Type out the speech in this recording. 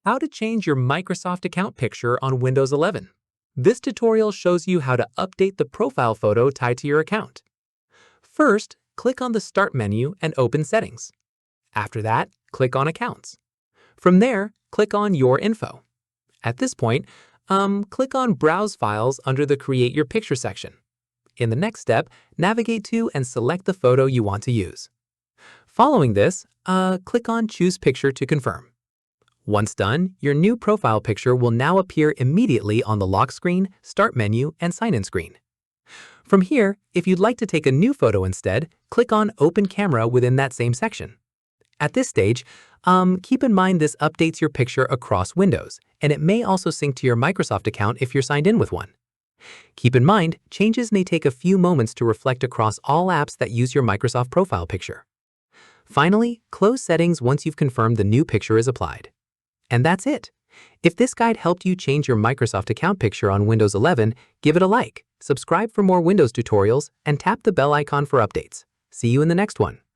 How to change your Microsoft account picture on Windows 11. This tutorial shows you how to update the profile photo tied to your account. First, click on the Start menu and open Settings. After that, click on Accounts. From there, click on Your Info. At this point, click on Browse Files under the Create Your Picture section. In the next step, navigate to and select the photo you want to use. Following this, click on Choose Picture to confirm. Once done, your new profile picture will now appear immediately on the lock screen, Start menu, and Sign-in screen. From here, if you'd like to take a new photo instead, click on Open Camera within that same section. At this stage, keep in mind this updates your picture across Windows, and it may also sync to your Microsoft account if you're signed in with one. Keep in mind, changes may take a few moments to reflect across all apps that use your Microsoft profile picture. Finally, close settings once you've confirmed the new picture is applied. And that's it. If this guide helped you change your Microsoft account picture on Windows 11, give it a like, subscribe for more Windows tutorials, and tap the bell icon for updates. See you in the next one.